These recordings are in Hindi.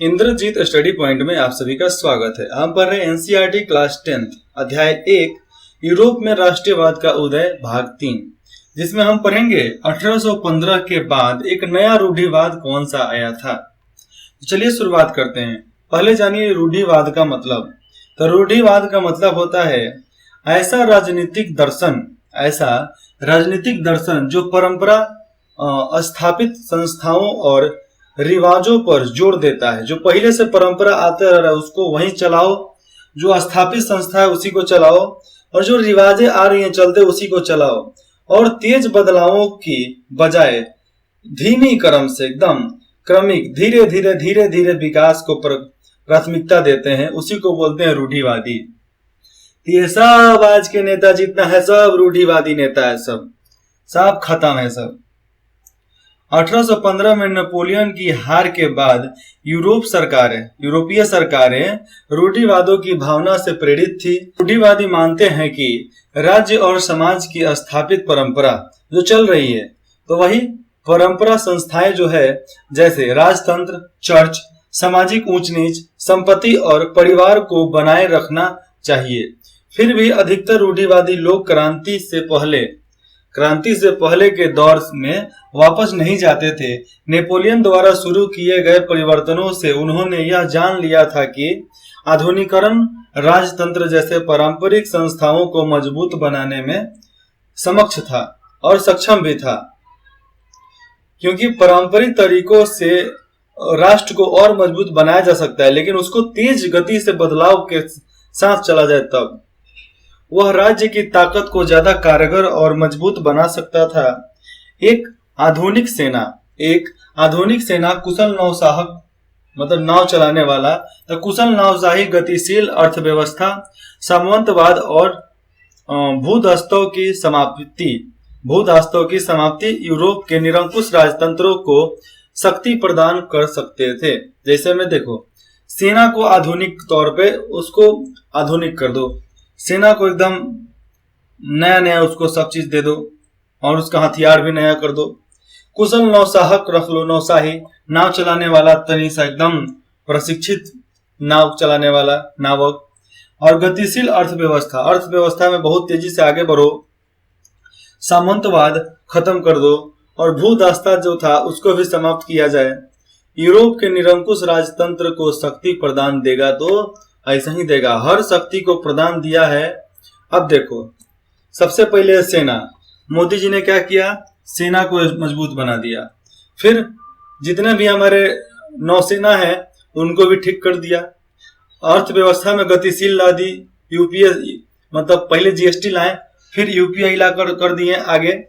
इंद्रजीत स्टडी पॉइंट में आप सभी का स्वागत है। हम पढ़ रहे हैं एनसीईआरटी क्लास 10 अध्याय 1 यूरोप में राष्ट्रवाद का उदय भाग 3, जिसमें हम पढ़ेंगे 1815 के बाद एक नया रूढ़िवाद कौन सा आया था। तो चलिए शुरुआत करते हैं। पहले जानिए रूढ़िवाद का मतलब। तो रूढ़िवाद का मतलब होता है ऐसा राजनीतिक दर्शन जो परंपरा स्थापित संस्थाओं और रिवाजों पर जोर देता है। जो पहले से परंपरा आते रह रहा है उसको वहीं चलाओ, जो स्थापित संस्था है उसी को चलाओ, और जो रिवाजें आ रही हैं चलते उसी को चलाओ, और तेज बदलावों की बजाय धीमी क्रम से एकदम क्रमिक धीरे धीरे विकास को प्राथमिकता देते हैं, उसी को बोलते हैं रूढ़िवादी। ये सब आज के नेता जितना है सब रूढ़िवादी नेता है, सब खत्म है सब। 1815 में नेपोलियन की हार के बाद यूरोपीय सरकारें रूढ़िवादों की भावना से प्रेरित थी। रूढ़िवादी मानते हैं कि राज्य और समाज की स्थापित परंपरा जो चल रही है, तो वही परंपरा संस्थाएं जो है, जैसे राजतंत्र, चर्च, सामाजिक ऊंच नीच, संपत्ति और परिवार को बनाए रखना चाहिए। फिर भी अधिकतर रूढ़िवादी लोग क्रांति से पहले के दौर में वापस नहीं जाते थे। नेपोलियन द्वारा शुरू किए गए परिवर्तनों से उन्होंने यह जान लिया था कि आधुनिकीकरण राजतंत्र जैसे पारंपरिक संस्थाओं को मजबूत बनाने में समक्ष था और सक्षम भी था, क्योंकि पारंपरिक तरीकों से राष्ट्र को और मजबूत बनाया जा सकता है, लेकिन उसको तेज गति से बदलाव के साथ चला जाए तब वह राज्य की ताकत को ज्यादा कारगर और मजबूत बना सकता था। एक आधुनिक सेना कुशल नौशाहक मतलब नाव चलाने वाला, तो कुशल नौशाही, गतिशील अर्थव्यवस्था, सामंतवाद और भूदस्तों की समाप्ति यूरोप के निरंकुश राजतंत्रों को शक्ति प्रदान कर सकते थे। जैसे में देखो, सेना को आधुनिक तौर पे उसको आधुनिक कर दो, सेना को एकदम नया उसको सब चीज दे दो और उसका हथियार भी नया कर दो। कुशल नौशाहक रख लो, नौशाही, नाव चलाने वाला तनी सा एकदम प्रशिक्षित नाव चलाने वाला नावक, और गतिशील अर्थव्यवस्था में बहुत तेजी से आगे बढ़ो। सामंतवाद खत्म कर दो और भूदास्ता जो था उसको भी समाप्त किया जाए। यूरोप के निरंकुश राजतंत्र को शक्ति प्रदान देगा तो ऐसा ही देगा, हर शक्ति को प्रदान दिया है। अब देखो, सबसे पहले सेना, मोदी जी ने क्या किया, सेना को मजबूत बना दिया। फिर जितने भी हमारे नौसेना है उनको भी ठीक कर दिया। अर्थव्यवस्था में गतिशील ला दी, यूपीए मतलब पहले जीएसटी लाए, फिर यूपीआई ला कर दिए आगे।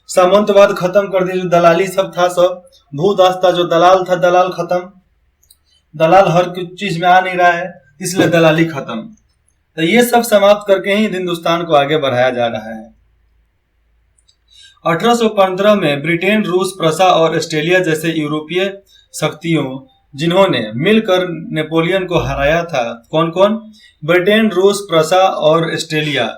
सामंतवाद खत्म कर दिया, जो दलाली सब था सब, भूदास्ता जो दलाल था दलाल खत्म, दलाल हर चीज में आ नहीं रहा है इसलिए दलाली खत्म। तो ये सब समाप्त करके ही हिंदुस्तान को आगे बढ़ाया जा रहा है। 1815 में ब्रिटेन, रूस, प्रसा और ऑस्ट्रेलिया जैसे यूरोपीय शक्तियों जिन्होंने मिलकर नेपोलियन को हराया था, कौन कौन, ब्रिटेन, रूस, प्रसा और ऑस्ट्रेलिया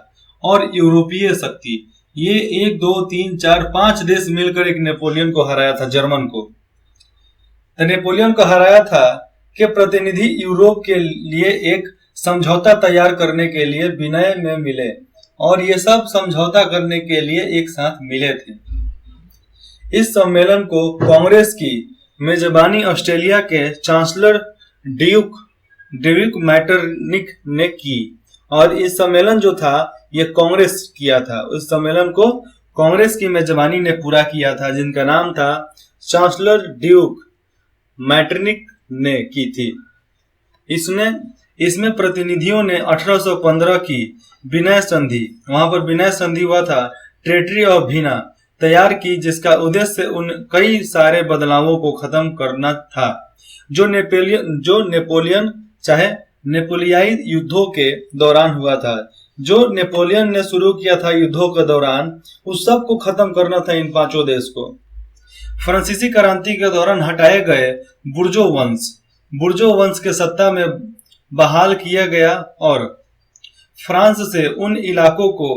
और यूरोपीय शक्ति, ये 1 2 3 4 5 देश मिलकर एक नेपोलियन को हराया था, जर्मन को। तो नेपोलियन को हराया था के प्रतिनिधि यूरोप के लिए एक समझौता तैयार करने के लिए विनय में मिले, और ये सब समझौता करने के लिए एक साथ मिले थे। इस सम्मेलन को कांग्रेस की मेजबानी ऑस्ट्रेलिया के चांसलर ड्यूक मैटरनिक ने की, और इस सम्मेलन जो था ये कांग्रेस किया था। उस सम्मेलन को कांग्रेस की मेजबानी ने पूरा किया था, जिनका नाम था चांसलर ड्यूक मैटरनिक ने की थी। इसमें प्रतिनिधियों ने 1815 की विनय संधि, वहां पर विनय संधि हुआ था, ट्रेटरी ऑफ वीना तैयार की, जिसका उद्देश्य उन कई सारे बदलावों को खत्म करना था जो नेपोलियन चाहे नेपोलियाई युद्धों के दौरान हुआ था। जो नेपोलियन ने शुरू किया था युद्धों के दौरान, उस सब को खत्म करना था इन पांचों देश को। फ्रांसीसी क्रांति के दौरान हटाए गए बुर्जो वंश के सत्ता में बहाल किया गया और फ्रांस से उन इलाकों को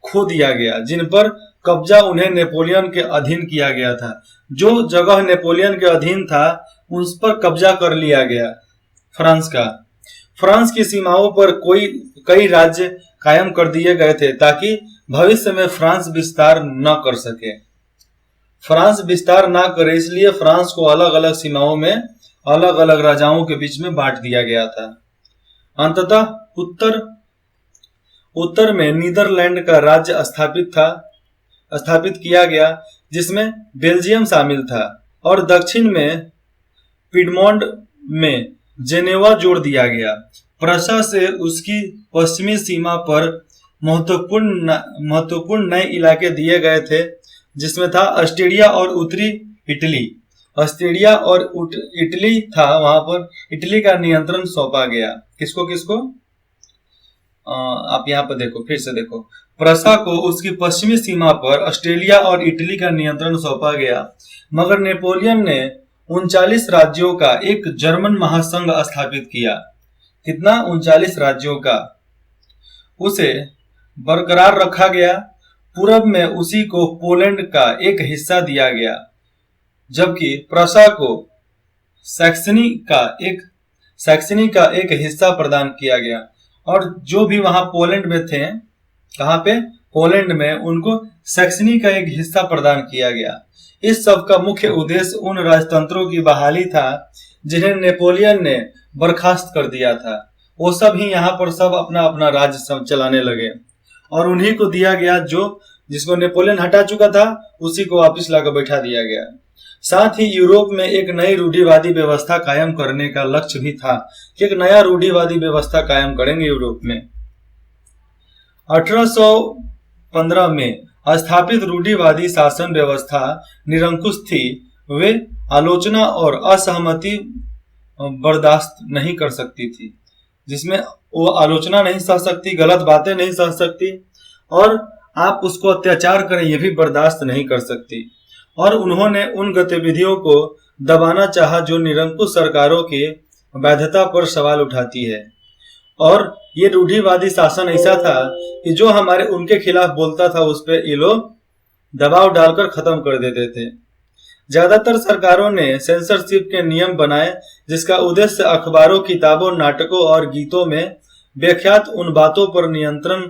खो दिया गया जिन पर कब्जा उन्हें नेपोलियन के अधीन किया गया था। जो जगह नेपोलियन के अधीन था उस पर कब्जा कर लिया गया फ्रांस का। फ्रांस की सीमाओं पर कई राज्य कायम कर दिए गए थे ताकि भविष्य में फ्रांस विस्तार न कर सके। फ्रांस विस्तार ना करे इसलिए फ्रांस को अलग अलग सीमाओं में अलग अलग राजाओं के बीच में बांट दिया गया था। अंततः उत्तर में नीदरलैंड का राज्य स्थापित किया गया, जिसमें बेल्जियम शामिल था, और दक्षिण में पिडमोंट में जेनेवा जोड़ दिया गया। प्रशा से उसकी पश्चिमी सीमा पर महत्वपूर्ण नए इलाके दिए गए थे, जिसमें था ऑस्ट्रिया और उत्तरी इटली। ऑस्ट्रिया और इटली था, वहां पर इटली का नियंत्रण सौंपा गया। किसको किसको? आप यहाँ पर देखो, फिर से देखो। प्रशा को उसकी पश्चिमी सीमा पर ऑस्ट्रेलिया और इटली का नियंत्रण सौंपा गया, मगर नेपोलियन ने 39 राज्यों का एक जर्मन महासंघ स्थापित किया। कितना? 39 राज्यों का उसे बरकरार रखा गया। पूर्व में उसी को पोलैंड का एक हिस्सा दिया गया, जबकि प्रशा को सैक्सनी का एक हिस्सा प्रदान किया गया। और जो भी वहां पोलैंड में थे, कहां पे? पोलैंड में, उनको सैक्सनी का एक हिस्सा प्रदान किया गया। इस सब का मुख्य उद्देश्य उन राजतंत्रों की बहाली था जिन्हें नेपोलियन ने बर्खास्त कर दिया था। वो सब ही यहाँ पर सब अपना अपना राज्य चलाने लगे, और उन्हीं को दिया गया जिसको नेपोलियन हटा चुका था, उसी को वापिस लाकर बैठा दिया गया। साथ ही यूरोप में एक नई रूढ़िवादी व्यवस्था कायम करने का लक्ष्य भी था कि एक नया रूढ़िवादी व्यवस्था कायम करेंगे यूरोप में। 1815 में स्थापित रूढ़िवादी शासन व्यवस्था निरंकुश थी। वे आलोचना और असहमति बर्दाश्त नहीं कर सकती थी, जिसमें वो आलोचना नहीं सह सकती, गलत बातें नहीं सह सकती, और आप उसको अत्याचार करें ये भी बर्दाश्त नहीं कर सकती। और उन्होंने उन गतिविधियों को दबाना चाहा जो निरंकुश सरकारों की वैधता पर सवाल उठाती है। और ये रूढ़िवादी शासन ऐसा था कि जो उनके खिलाफ बोलता था उस पर ये लोग दबाव डालकर खत्म कर देते थे। ज्यादातर सरकारों ने सेंसरशिप के नियम बनाए, जिसका उद्देश्य अखबारों, किताबों, नाटकों और गीतों में व्याख्यात उन बातों पर नियंत्रण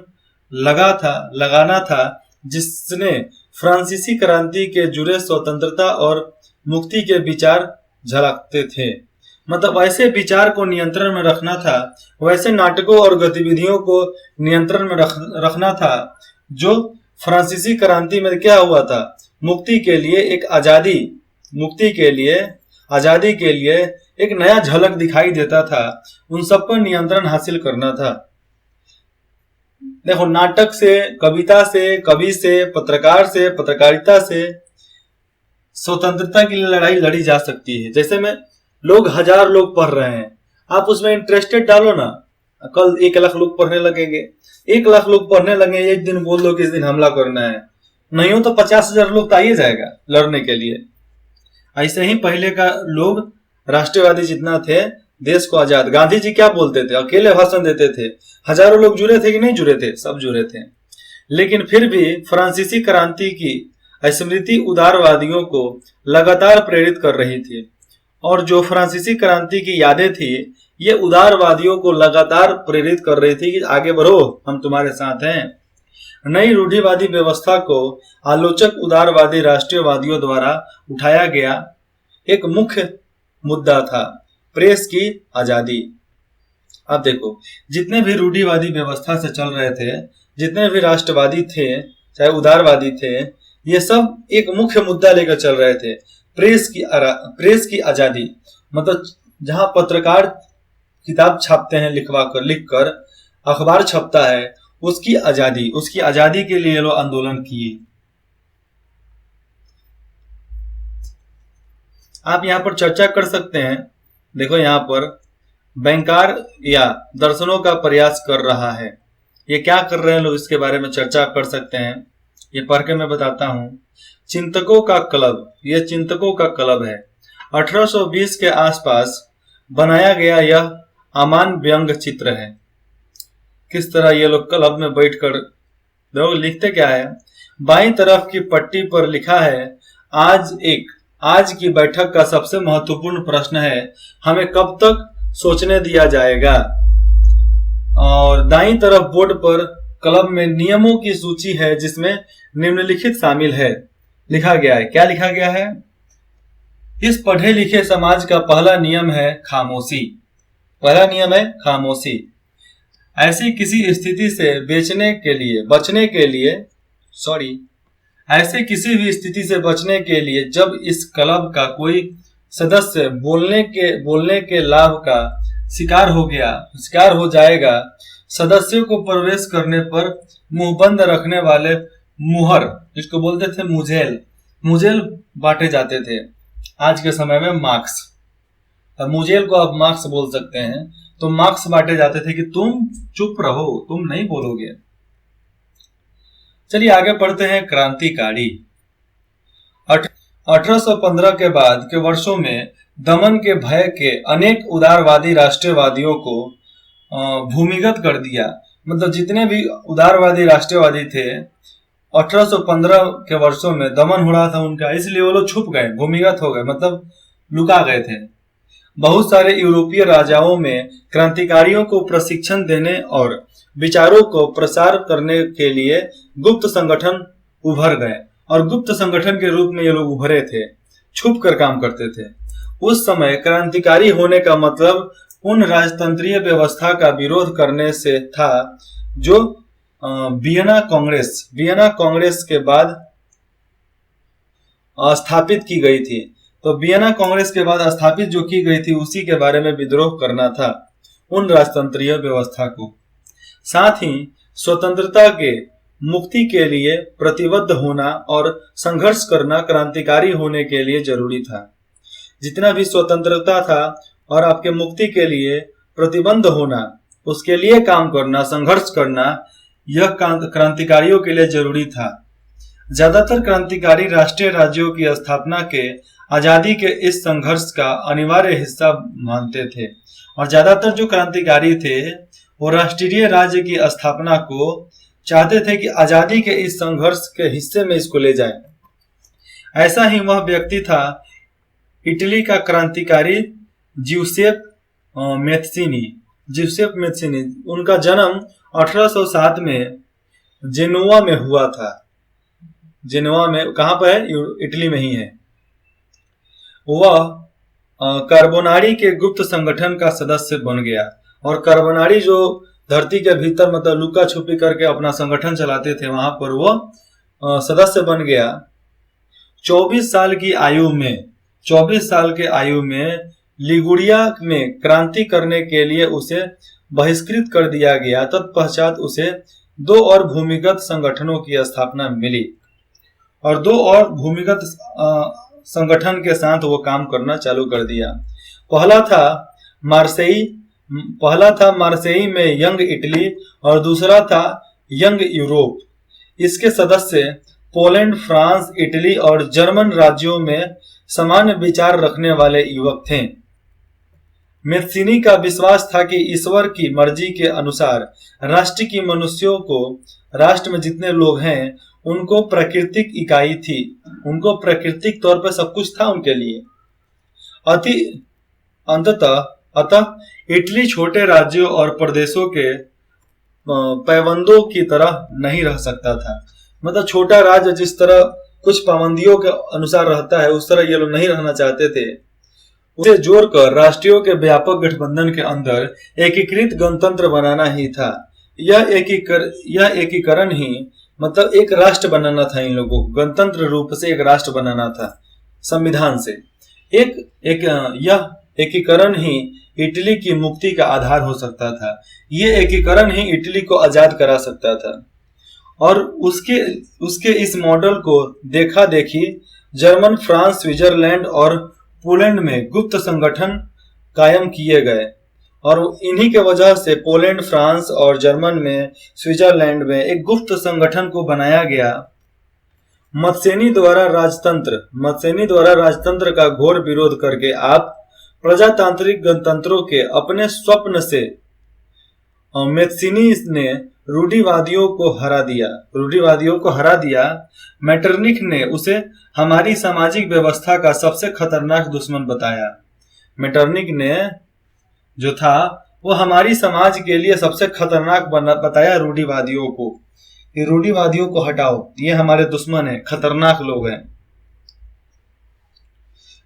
लगाना था जिसने फ्रांसीसी क्रांति के जुड़े स्वतंत्रता और मुक्ति के विचार झलकते थे। मतलब ऐसे विचार को नियंत्रण में रखना था, वैसे नाटकों और गतिविधियों को नियंत्रण में रखना था। जो फ्रांसीसी क्रांति में क्या हुआ था? मुक्ति के लिए आजादी के लिए एक नया झलक दिखाई देता था। उन सब पर नियंत्रण हासिल करना था। देखो, नाटक से, कविता से, कवि से, पत्रकार से, पत्रकारिता से स्वतंत्रता के लिए लड़ाई लड़ी जा सकती है। जैसे में लोग 1000 लोग पढ़ रहे हैं, आप उसमें इंटरेस्टेड डालो ना, कल 1 लाख लोग पढ़ने लगेंगे। 1 लाख लोग पढ़ने लगे, एक दिन बोल दो कि इस दिन हमला करना है, नहीं हो तो 50,000 लोग तो आइए जाएगा लड़ने के लिए। ऐसे ही पहले का लोग राष्ट्रवादी जितना थे, देश को आजाद, गांधी जी क्या बोलते थे? अकेले भाषण देते थे। हजारों लोग जुड़े थे कि नहीं जुड़े थे? सब जुड़े थे। लेकिन फिर भी फ्रांसीसी क्रांति की स्मृति उदारवादियों को लगातार प्रेरित कर रही थी, और जो फ्रांसीसी क्रांति की यादें थी, ये उदारवादियों को लगातार प्रेरित कर रही थी कि आगे बढ़ो, हम तुम्हारे साथ हैं। नई रूढ़िवादी व्यवस्था को आलोचक उदारवादी राष्ट्रीयवादियों द्वारा उठाया गया एक मुख्य मुद्दा था प्रेस की आजादी। अब देखो, जितने भी रूढ़िवादी व्यवस्था से चल रहे थे, जितने भी राष्ट्रवादी थे, चाहे उदारवादी थे, ये सब एक मुख्य मुद्दा लेकर चल रहे थे, प्रेस की आजादी। मतलब जहां पत्रकार किताब छापते हैं, लिखकर अखबार छपता है, उसकी आजादी के लिए लोग आंदोलन किए। आप यहाँ पर चर्चा कर सकते हैं। देखो, यहाँ पर बैंकार या दर्शनों का प्रयास कर रहा है, ये क्या कर रहे हैं लोग, इसके बारे में चर्चा कर सकते हैं। ये पढ़ के मैं बताता हूँ। चिंतकों का क्लब, ये चिंतकों का क्लब है। 1820 के आसपास बनाया गया यह अमान व्यंग चित्र है। किस तरह ये लोग क्लब में बैठकर लोग लिखते क्या है? बाईं तरफ की पट्टी पर लिखा है, आज एक आज की बैठक का सबसे महत्वपूर्ण प्रश्न है, हमें कब तक सोचने दिया जाएगा। और दाईं तरफ बोर्ड पर क्लब में नियमों की सूची है जिसमें निम्नलिखित शामिल है। लिखा गया है, क्या लिखा गया है? इस पढ़े लिखे समाज का पहला नियम है खामोशी। पहला नियम है खामोशी। ऐसी किसी स्थिति से ऐसे किसी भी स्थिति से बचने के लिए जब इस क्लब का कोई सदस्य बोलने के लाभ का शिकार हो जाएगा, सदस्यों को प्रवेश करने पर मुंह बंद रखने वाले मुहर, जिसको बोलते थे मुजेल बांटे जाते थे। आज के समय में मार्क्स, मुजेल को आप मार्क्स बोल सकते हैं। तो मार्क्स बांटे जाते थे कि तुम चुप रहो, तुम नहीं बोलोगे। चलिए आगे पढ़ते हैं। क्रांतिकारी। 1815 के बाद के वर्षों में दमन के भय के अनेक उदारवादी राष्ट्रवादियों को भूमिगत कर दिया। मतलब जितने भी उदारवादी राष्ट्रवादी थे 1815 के वर्षों में दमन हो रहा था उनका, इसलिए वो लोग छुप गए, भूमिगत हो गए, मतलब लुका गए थे। बहुत सारे यूरोपीय राजाओं में क्रांतिकारियों को प्रशिक्षण देने और विचारों को प्रसार करने के लिए गुप्त संगठन उभर गए, और गुप्त संगठन के रूप में ये लोग उभरे थे, छुप कर काम करते थे। उस समय क्रांतिकारी होने का मतलब उन राजतंत्रीय व्यवस्था का विरोध करने से था जो वियना कांग्रेस के बाद स्थापित की गई थी। तो वियना कांग्रेस के बाद स्थापित जो की गई थी उसी के बारे में विद्रोह करना था, उन राजतंत्रीय व्यवस्था को। साथ ही स्वतंत्रता के मुक्ति के लिए प्रतिबद्ध होना और संघर्ष करना क्रांतिकारी होने के लिए जरूरी था। जितना भी स्वतंत्रता था और आपके मुक्ति के लिए प्रतिबद्ध होना, उसके लिए काम करना, संघर्ष करना, यह क्रांतिकारियों के लिए जरूरी था। ज्यादातर क्रांतिकारी राष्ट्रीय राज्यों की स्थापना के आजादी के इस संघर्ष का अनिवार्य हिस्सा मानते थे, और ज्यादातर जो क्रांतिकारी थे वो राष्ट्रीय राज्य की स्थापना को चाहते थे कि आजादी के इस संघर्ष के हिस्से में इसको ले जाए। ऐसा ही वह व्यक्ति था इटली का क्रांतिकारी ज्यूसेप मैत्सिनी। उनका जन्म 1807 में जेनोवा में हुआ था। जेनोवा में कहाँ पर है? इटली में ही है। वह कार्बोनारी के गुप्त संगठन का सदस्य बन गया, और कार्बोनारी जो धरती के भीतर मतलब लुका छुपी करके अपना संगठन चलाते थे, वहां पर वो सदस्य बन गया। 24 साल के आयु में लिगुरिया में क्रांति करने के लिए उसे बहिष्कृत कर दिया गया। तत्पश्चात उसे 2 और भूमिगत संगठनों की स्थापना मिली, और 2 और भूमिगत संगठन के साथ वो काम करना चालू कर दिया। पहला था मार्सेई में यंग इटली, और दूसरा था यंग यूरोप। इसके सदस्य पोलैंड, फ्रांस, इटली और जर्मन राज्यों में समान विचार रखने वाले युवक थे। मैत्सिनी का विश्वास था कि ईश्वर की मर्जी के अनुसार राष्ट्र की मनुष्यों को, राष्ट्र में जितने लोग हैं उनको प्राकृतिक इकाई थी, उनको प्राकृतिक तौर पर सब कुछ था उनके लिए। अतः इटली छोटे राज्यों और प्रदेशों के पैबंदों की तरह नहीं रह सकता था। मतलब छोटा राज्य जिस तरह कुछ पाबंदियों के अनुसार रहता है, उस तरह ये लोग नहीं रहना चाहते थे। उसे जोड़कर राष्ट्रीयों के व्यापक गठबंधन के अंदर एकीकृत गणतंत्र बनाना ही था। यह एकीकरण ही मतलब एक राष्ट्र बनाना था। इन लोगों को गणतंत्र रूप से एक राष्ट्र बनाना था संविधान से। यह एकीकरण ही इटली की मुक्ति का आधार हो सकता था। ये एकीकरण ही इटली को आजाद करा सकता था। और उसके इस मॉडल को देखा देखी जर्मन, फ्रांस, स्विट्जरलैंड और पोलैंड में गुप्त संगठन कायम किए गए, और इन्हीं के वजह से पोलैंड, फ्रांस और जर्मन में, स्विट्जरलैंड में एक गुप्त संगठन को बनाया गया। मत्सेनी द्वारा राजतंत्र का घोर विरोध करके आप प्रजातांत्रिक गणतंत्रों के अपने स्वप्न से मैत्सिनी ने रूढ़िवादियों को हरा दिया। मेटरनिख ने उसे हमारी सामाजिक व्यवस्था का सबसे खतरनाक दुश्मन बताया। मेटरनिख ने जो था वो हमारी समाज के लिए सबसे खतरनाक बताया रूढ़िवादियों को, कि रूढ़िवादियों को हटाओ, ये हमारे दुश्मन है, खतरनाक लोग हैं।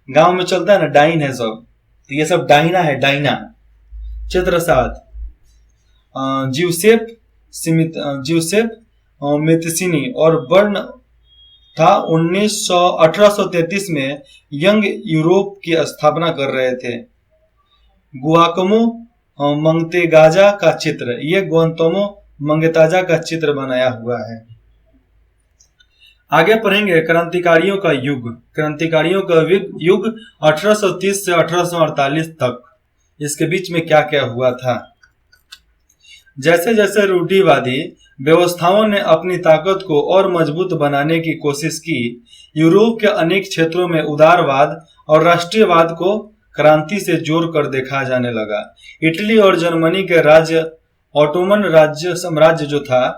गांव में चलता है ना, डाइन है सब, तो ये सब डाइना है, डाइना। चित्र 7, ज्यूसेप मेथिसिनी और बर्न था 1833 में यंग यूरोप की स्थापना कर रहे थे। गुआकमो मंगतेगाजा का चित्र, ये गुआंतोमो मंगताजा का चित्र बनाया हुआ है। आगे पढ़ेंगे क्रांतिकारियों का युग। क्रांतिकारियों का युग 1830 से 1848 तक, इसके बीच में क्या क्या हुआ था। जैसे जैसे रूढ़िवादी व्यवस्थाओं ने अपनी ताकत को और मजबूत बनाने की कोशिश की, यूरोप के अनेक क्षेत्रों में उदारवाद और राष्ट्रीयवाद को क्रांति से जोड़कर देखा जाने लगा। इटली और जर्मनी के राज्य ऑटोमन राज्य साम्राज्य जो था,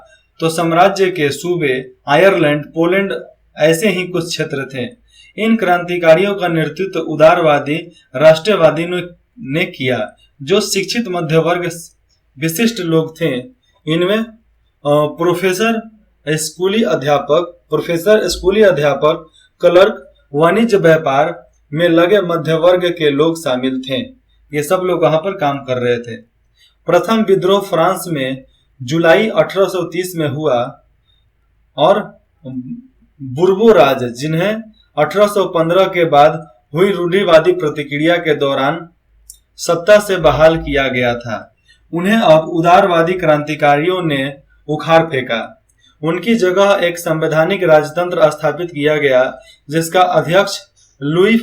तो साम्राज्य के सूबे आयरलैंड, पोलैंड ऐसे ही कुछ क्षेत्र थे। इन क्रांतिकारियों का नेतृत्व उदारवादी राष्ट्रवादी ने किया, जो शिक्षित मध्य वर्ग विशिष्ट लोग थे। इनमें प्रोफेसर, स्कूली अध्यापक, क्लर्क, वाणिज्य व्यापार में लगे मध्य वर्ग के लोग शामिल थे। ये सब लोग वहां पर काम कर रहे थे। प्रथम विद्रोह फ्रांस में जुलाई 1830 में हुआ और बुर्बो राज, जिन्हें 1815 के बाद हुई रूढ़िवादी प्रतिक्रिया के दौरान सत्ता से बहाल किया गया था, उन्हें अब उदारवादी क्रांतिकारियों ने उखाड़ फेंका। उनकी जगह एक संवैधानिक राजतंत्र स्थापित किया गया, जिसका अध्यक्ष लुई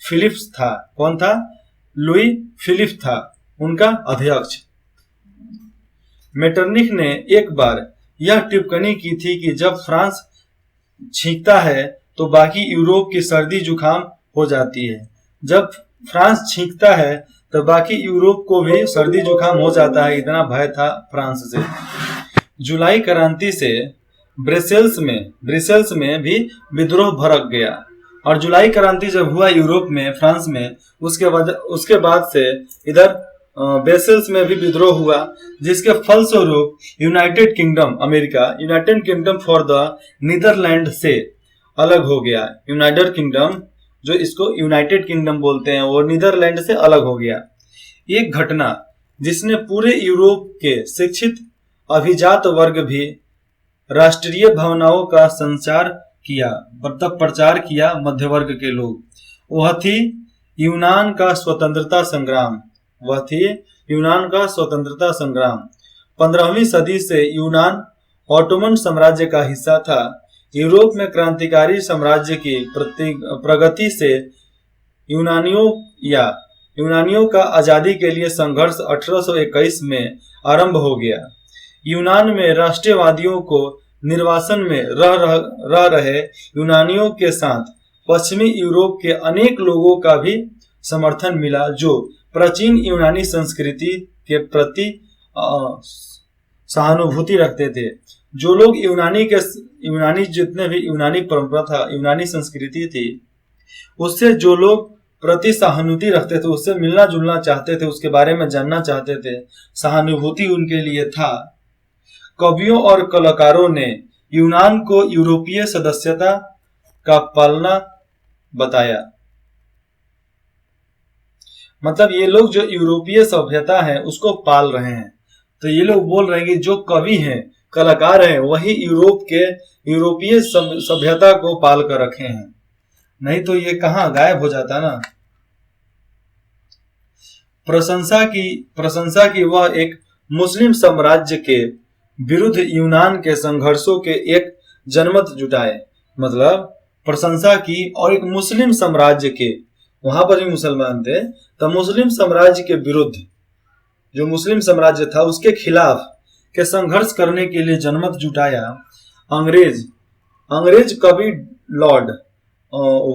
फिलिप्स था। कौन था? लुई फिलिप था उनका अध्यक्ष। मेटरनिख ने एक बार यह टिप्पणी की थी कि जब फ्रांस छींकता है तो बाकी यूरोप की सर्दी जुकाम हो जाती है। जब फ्रांस छींकता है तो बाकी यूरोप को भी सर्दी जुकाम हो जाता है, इतना भय था फ्रांस से। जुलाई क्रांति से ब्रसेल्स में भी विद्रोह भड़क गया, और जुलाई क्रांति जब हुआ यूरोप में, फ्रांस में, उसके बाद से इधर ब्रसेल्स में भी विद्रोह हुआ, जिसके फलस्वरूप United Kingdom for the Netherland से अलग हो गया। यूनाइटेड किंगडम, जो इसको यूनाइटेड किंगडम बोलते हैं, वो नीदरलैंड से अलग हो गया। एक घटना जिसने पूरे यूरोप के शिक्षित अभिजात वर्ग भी राष्ट्रीय भावनाओं का संचार किया, मतलब प्रचार किया मध्य वर्ग के लोग, वह थी यूनान का स्वतंत्रता संग्राम। 15वीं सदी से यूनान ऑटोमन साम्राज्य का हिस्सा था। यूरोप में क्रांतिकारी साम्राज्य की प्रगति से यूनानियों का आजादी के लिए संघर्ष 1821 में आरंभ हो गया। यूनान में राष्ट्रवादियों को निर्वासन में रह रहे यूनानियों के साथ पश्चिमी यूरोप के अनेक लोगों का भी समर्थन मिला, जो प्राचीन यूनानी संस्कृति के प्रति सहानुभूति रखते थे। जो लोग जितने भी यूनानी परंपरा था, यूनानी संस्कृति थी, उससे जो लोग प्रति सहानुभूति रखते थे, उससे मिलना जुलना चाहते थे, उसके बारे में जानना चाहते थे, सहानुभूति उनके लिए था। कवियों और कलाकारों ने यूनान को यूरोपीय सदस्यता का पालना बताया। मतलब ये लोग जो यूरोपीय सभ्यता है उसको पाल रहे हैं। तो ये लोग बोल रहे हैं कि जो कवि हैं, कलाकार हैं, वही यूरोपीय सभ्यता को पाल कर रखे हैं, नहीं तो ये कहाँ गायब हो जाता ना। प्रशंसा की वह एक मुस्लिम साम्राज्य के विरुद्ध यूनान के संघर्षों के एक जनमत जुटाए। मतलब प्रशंसा की, और एक मुस्लिम साम्राज्य के, वहां पर भी मुसलमान थे, तो मुस्लिम साम्राज्य के विरुद्ध, जो मुस्लिम साम्राज्य था उसके खिलाफ के संघर्ष करने के लिए जनमत जुटाया। अंग्रेज कवि लॉर्ड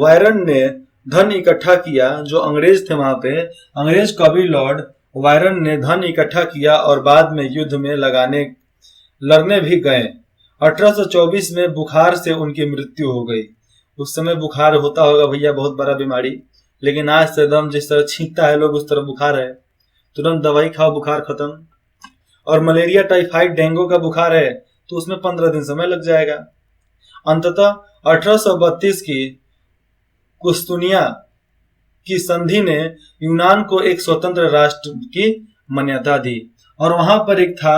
वायरन ने धन इकट्ठा किया। जो अंग्रेज थे वहां पे, अंग्रेज कवि लॉर्ड वायरन ने धन इकट्ठा किया और बाद में युद्ध में लगाने लड़ने भी गए। 1824 में बुखार से उनकी मृत्यु हो गई। उस समय बुखार होता होगा भैया, बहुत बड़ा बीमारी, लेकिन आज से एकदम जिस तरह छींकता है लोग उस तरह बुखार है, तुरंत दवाई खाओ बुखार खत्म। और मलेरिया, टाइफाइड, डेंगू का बुखार है तो उसमें 15 दिन समय लग जाएगा। अंततः 1832 की कुस्तुनिया की संधि ने यूनान को एक स्वतंत्र राष्ट्र की मान्यता दी। और वहां पर एक था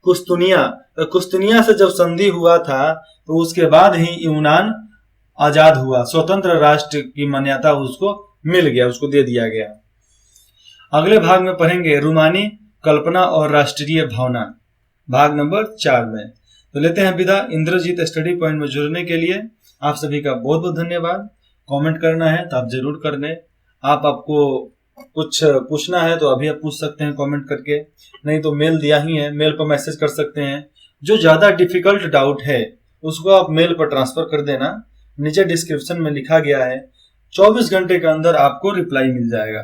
कुस्तुनिया, तो कुस्तुनिया से जब संधि हुआ था तो उसके बाद ही यूनान आजाद हुआ, स्वतंत्र राष्ट्र की मान्यता उसको मिल गया, उसको दे दिया गया। अगले भाग में पढ़ेंगे रूमानी कल्पना और राष्ट्रीय भावना, भाग नंबर 4 में। तो लेते हैं विदा। इंद्रजीत स्टडी पॉइंट में जुड़ने के लिए आप सभी का बहुत बहुत धन्यवाद। कमेंट करना है तो आप जरूर कर लें। आपको कुछ पूछना है तो अभी आप पूछ सकते हैं कमेंट करके, नहीं तो मेल दिया ही है, मेल पर मैसेज कर सकते हैं। जो ज्यादा डिफिकल्ट डाउट है उसको आप मेल पर ट्रांसफर कर देना, नीचे डिस्क्रिप्शन में लिखा गया है, 24 घंटे के अंदर आपको रिप्लाई मिल जाएगा।